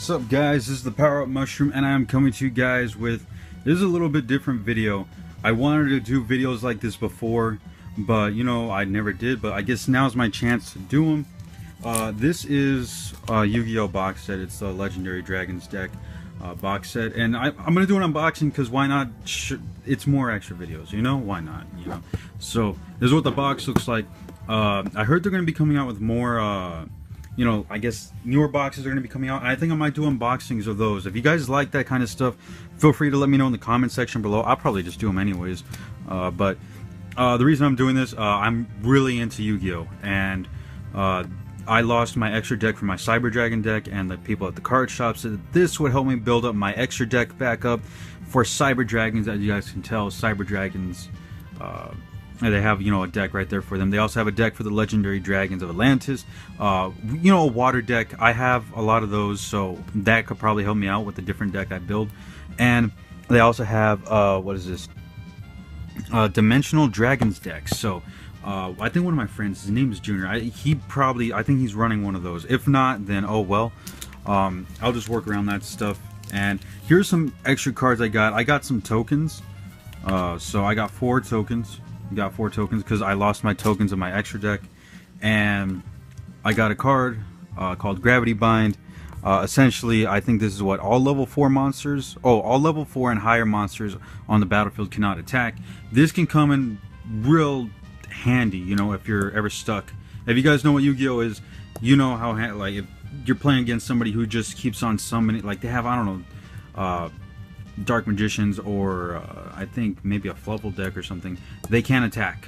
What's up guys, this is the ThePowerUpMushroom and I am coming to you guys with, this is a little bit different video. I wanted to do videos like this before, but you know, I never did, but I guess now's my chance to do them. This is a YuGiOh box set. It's the Legendary Dragons deck box set, and I'm gonna do an unboxing because why not? It's more extra videos, you know, why not, you know. So this is what the box looks like. I heard they're gonna be coming out with more you know, I guess newer boxes are going to be coming out, and I think I might do unboxings of those. If you guys like that kind of stuff, feel free to let me know in the comment section below. I'll probably just do them anyways. But the reason I'm doing this, I'm really into Yu-Gi-Oh! And I lost my extra deck from my Cyber Dragon deck, and the people at the card shop said that this would help me build up my extra deck back up for Cyber Dragons. As you guys can tell, Cyber Dragons, they have, you know, a deck right there for them. They also have a deck for the Legendary Dragons of Atlantis. You know, a water deck. I have a lot of those, so that could probably help me out with the different deck I build. And they also have, what is this? Dimensional Dragons deck. So, I think one of my friends, his name is Junior. I think he's running one of those. If not, then oh well. I'll just work around that stuff. And here's some extra cards I got. I got some tokens. So I got 4 tokens. Got 4 tokens because I lost my tokens in my extra deck, and I got a card called Gravity Bind. Essentially, I think this is what all level 4 monsters, all level 4 and higher monsters on the battlefield cannot attack. This can come in real handy, you know, if you're ever stuck. If you guys know what Yu-Gi-Oh is, you know how like if you're playing against somebody who just keeps on summoning, like they have, I don't know, Dark Magicians, or I think maybe a Fluffle deck or something, they can attack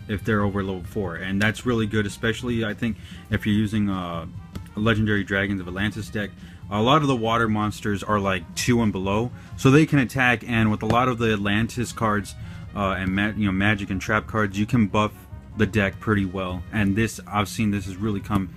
if they're over level 4, and that's really good, especially I think if you're using a Legendary Dragons of Atlantis deck. A lot of the water monsters are like 2 and below, so they can attack, and with a lot of the Atlantis cards and you know, magic and trap cards, you can buff the deck pretty well, and this, I've seen this has really come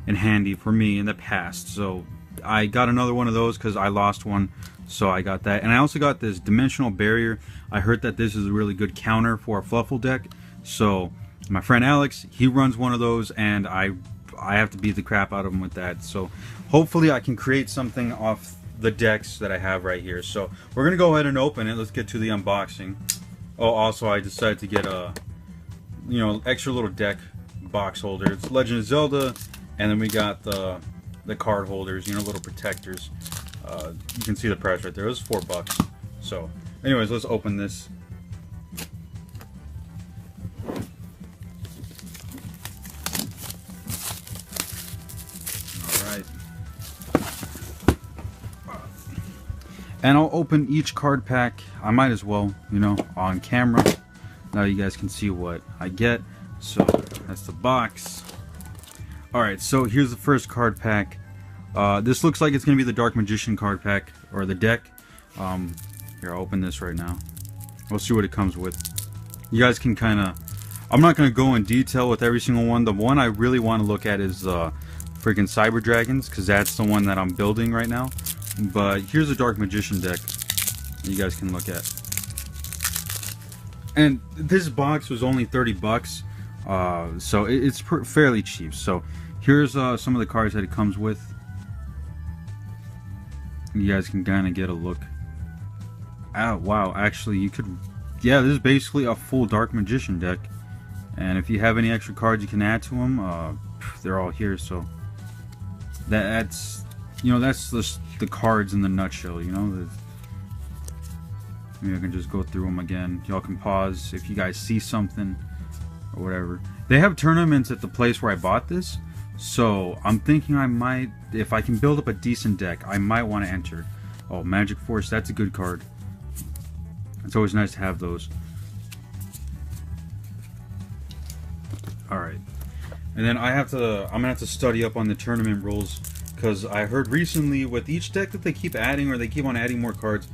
in handy for me in the past. So I got another one of those because I lost one. So I got that, and I also got this Dimensional Barrier. I heard that this is a really good counter for a Fluffle deck. So my friend Alex, he runs one of those, and I have to beat the crap out of him with that. So hopefully I can create something off the decks that I have right here. So we're gonna go ahead and open it. Let's get to the unboxing. Oh, also I decided to get a, you know, extra little deck box holder. It's Legend of Zelda, and then we got the card holders, you know, little protectors. You can see the price right there. It was $4. So, anyways, let's open this. All right. And I'll open each card pack. I might as well, you know, on camera. Now you guys can see what I get. So, that's the box. All right. So here's the first card pack. This looks like it's going to be the Dark Magician card pack, or the deck. Here, I'll open this right now. We'll see what it comes with. You guys can kind of... I'm not going to go in detail with every single one. The one I really want to look at is freaking Cyber Dragons, because that's the one that I'm building right now. But here's a Dark Magician deck that you guys can look at. And this box was only $30, so it's fairly cheap. So here's some of the cards that it comes with. You guys can kind of get a look. Oh wow, actually you could, yeah, this is basically a full Dark Magician deck, and if you have any extra cards you can add to them, they're all here. So that's, you know, that's the cards in the nutshell, you know. Maybe I can just go through them again. Y'all can pause if you guys see something or whatever. They have tournaments at the place where I bought this, so I'm thinking I might, if I can build up a decent deck, I might want to enter. Oh, Magic Force, that's a good card. It's always nice to have those. Alright. And then I'm gonna have to study up on the tournament rules, because I heard recently with each deck that they keep adding, or they keep on adding more cards,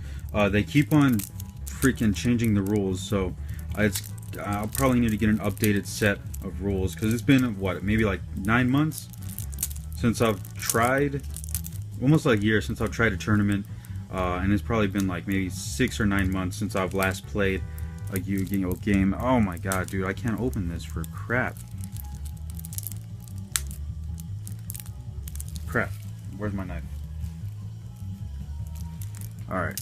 they keep on freaking changing the rules. So I'll probably need to get an updated set of rules, because it's been, what, maybe like 9 months since I've tried, almost like a year since I've tried a tournament, and it's probably been like maybe 6 or 9 months since I've last played a YuGiOh game. Oh my god, dude, I can't open this for crap. Crap, where's my knife? Alright.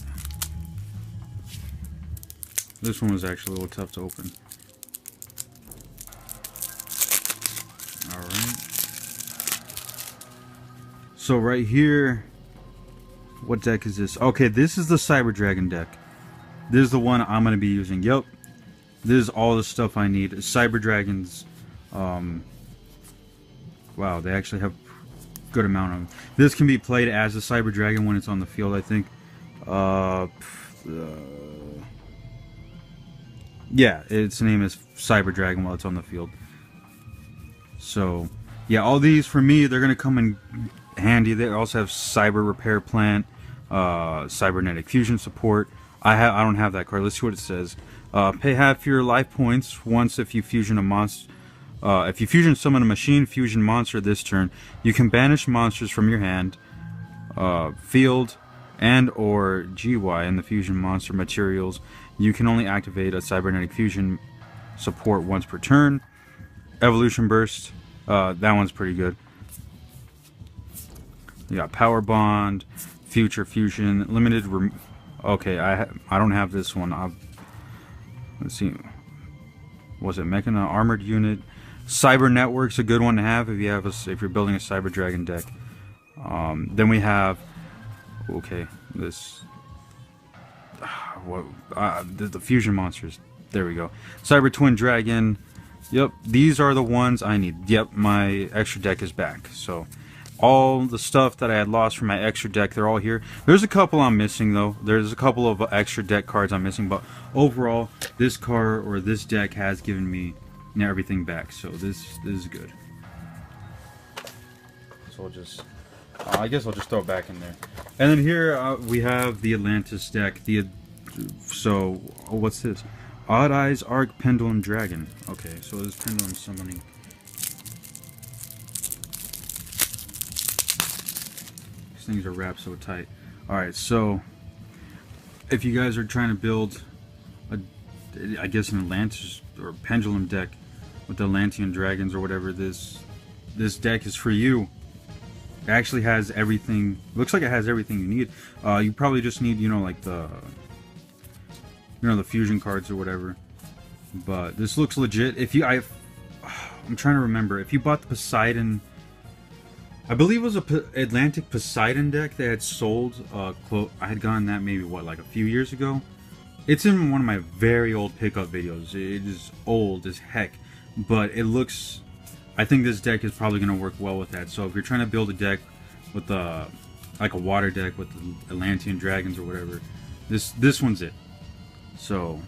This one was actually a little tough to open. Alright. So right here, what deck is this? Okay, this is the Cyber Dragon deck. This is the one I'm going to be using. Yep. This is all the stuff I need. Cyber Dragons. Wow, they actually have a good amount of them. This can be played as a Cyber Dragon when it's on the field, I think. Yeah, its name is Cyber Dragon while it's on the field. So, yeah, all these for me, they're going to come in handy. They also have Cyber Repair Plant, Cybernetic Fusion Support. I don't have that card. Let's see what it says. Pay half your life points once if you fusion a monster. If you fusion summon a machine fusion monster this turn, you can banish monsters from your hand, field, and or GY in the fusion monster materials. You can only activate a cybernetic fusion support once per turn. Evolution Burst, that one's pretty good. You got Power Bond, Future Fusion, Limited. Okay, I don't have this one. Let's see. Was it Mechana Armored Unit? Cyber Network's a good one to have if you're building a Cyber Dragon deck. Then we have, okay, this. The fusion monsters. There we go. Cyber Twin Dragon. Yep, these are the ones I need. Yep, my extra deck is back. So all the stuff that I had lost from my extra deck, they're all here. There's a couple I'm missing though. There's a couple of extra deck cards I'm missing, but overall, this card or this deck has given me everything back. So this is good. So I'll just, I guess I'll just throw it back in there. And then here we have the Atlantis deck. What's this? Odd Eyes Arc Pendulum Dragon. Okay, so this pendulum summoning. These things are wrapped so tight. Alright, so if you guys are trying to build I guess an Atlantis or pendulum deck with the Atlantean dragons or whatever, this deck is for you. It actually has everything. Looks like it has everything you need. You probably just need, like the fusion cards or whatever. But this looks legit. I'm trying to remember if you bought the Poseidon. I believe it was a Atlantic Poseidon deck they had sold. I had gotten that maybe like a few years ago. It's in one of my very old pickup videos. It is old as heck, but it looks. I think this deck is probably going to work well with that. So if you're trying to build a deck with like a water deck with the Atlantean dragons or whatever, this one's it. So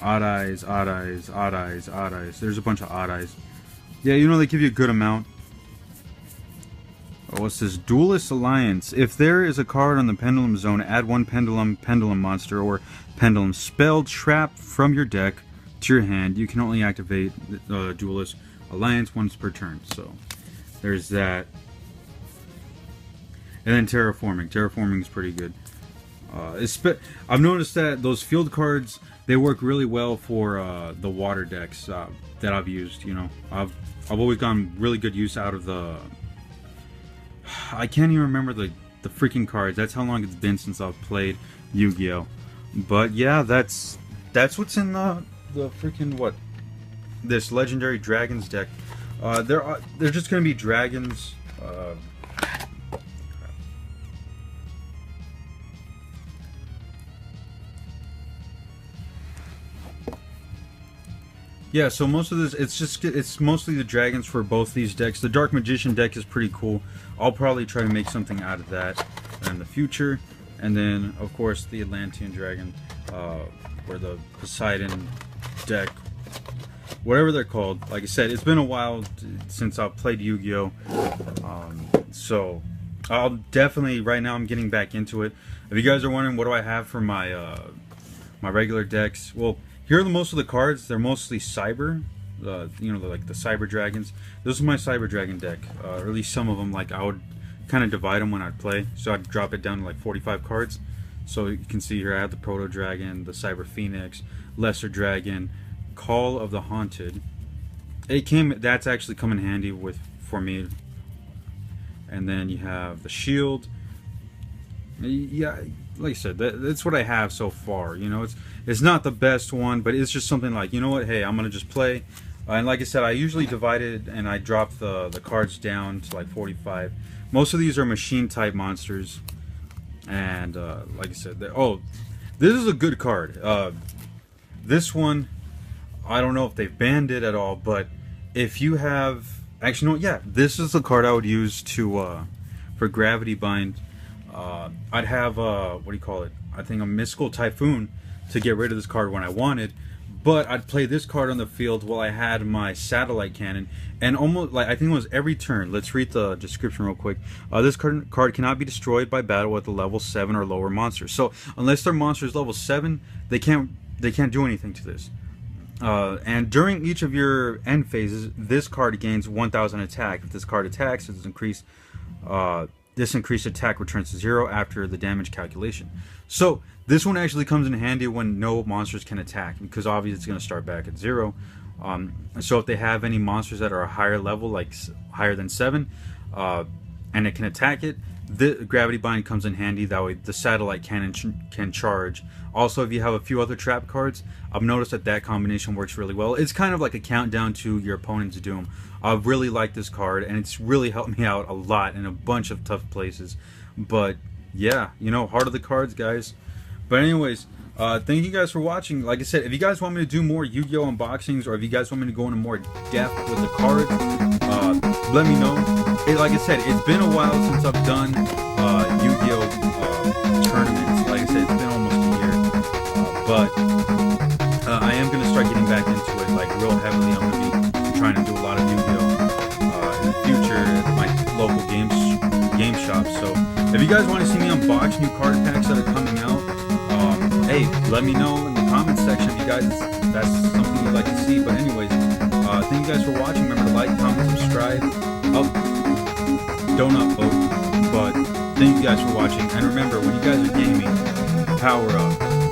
Odd Eyes, Odd Eyes, Odd Eyes, Odd Eyes. There's a bunch of Odd Eyes. Yeah, they give you a good amount. Oh, what's this? Duelist Alliance. If there is a card on the Pendulum Zone, add one Pendulum monster or Pendulum spell trap from your deck to your hand. You can only activate the Duelist Alliance once per turn. So there's that. And then Terraforming. Terraforming is pretty good. I've noticed that those field cards, they work really well for the water decks that I've used. I've always gotten really good use out of the. I can't even remember the freaking cards. That's how long it's been since I've played Yu-Gi-Oh. But yeah, that's what's in the freaking this Legendary Dragons deck. They're just gonna be dragons. Yeah, so most of this, it's mostly the dragons for both these decks. The Dark Magician deck is pretty cool. I'll probably try to make something out of that in the future. and then of course the Atlantean Dragon, or the Poseidon deck, whatever they're called. Like I said, it's been a while since I've played Yu-Gi-Oh! So I'll definitely, right now I'm getting back into it. If you guys are wondering what do I have for my my regular decks, well, here are most of the cards. They're mostly Cyber, you know, like the Cyber Dragons. This is my Cyber Dragon deck, or at least some of them. Like I would kind of divide them when I'd play, so I'd drop it down to like 45 cards. So you can see here I have the Proto Dragon, the Cyber Phoenix, Lesser Dragon, Call of the Haunted. That's actually come in handy for me. And then you have the Shield. Yeah, like I said, that's what I have so far. You know, it's not the best one, but it's just something like, you know what, hey, I'm gonna just play. And like I said, I usually divide it and I drop the cards down to like 45. Most of these are machine type monsters. And like I said, oh, this is a good card. This one, I don't know if they've banned it at all, but if you have, actually no, yeah, this is the card I would use to for Gravity Bind. I'd have what do you call it? I think a Mystical Typhoon to get rid of this card when I wanted, but I'd play this card on the field while I had my Satellite Cannon, and almost like I think it was every turn. Let's read the description real quick. This card cannot be destroyed by battle with a level 7 or lower monster. So unless their monster is level 7, they can't do anything to this. And during each of your end phases, this card gains 1,000 attack. If this card attacks, this increased attack returns to 0 after the damage calculation. So this one actually comes in handy when no monsters can attack, because obviously it's going to start back at 0. So if they have any monsters that are a higher level, like higher than 7, and it can attack it, the Gravity Bind comes in handy. That way the Satellite Cannon can charge. Also, if you have a few other trap cards, I've noticed that combination works really well. It's kind of like a countdown to your opponent's doom. I really like this card, and it's really helped me out a lot in a bunch of tough places. But yeah, you know, heart of the cards, guys. But anyways, thank you guys for watching. Like I said, if you guys want me to do more Yu-Gi-Oh unboxings, or if you guys want me to go into more depth with the cards, let me know. Like I said, it's been a while since I've done Yu-Gi-Oh tournaments. Like I said, it's been almost a year. But I am going to start getting back into it, like real heavily. I'm going to be trying to do a lot of Yu-Gi-Oh in the future at my local game shop. So if you guys want to see me unbox new card packs that are coming out, hey, let me know in the comments section if you guys, that's something you'd like to see. But anyways, thank you guys for watching. Remember to like, comment, subscribe. Don't upvote, but thank you guys for watching. And remember, when you guys are gaming, power up.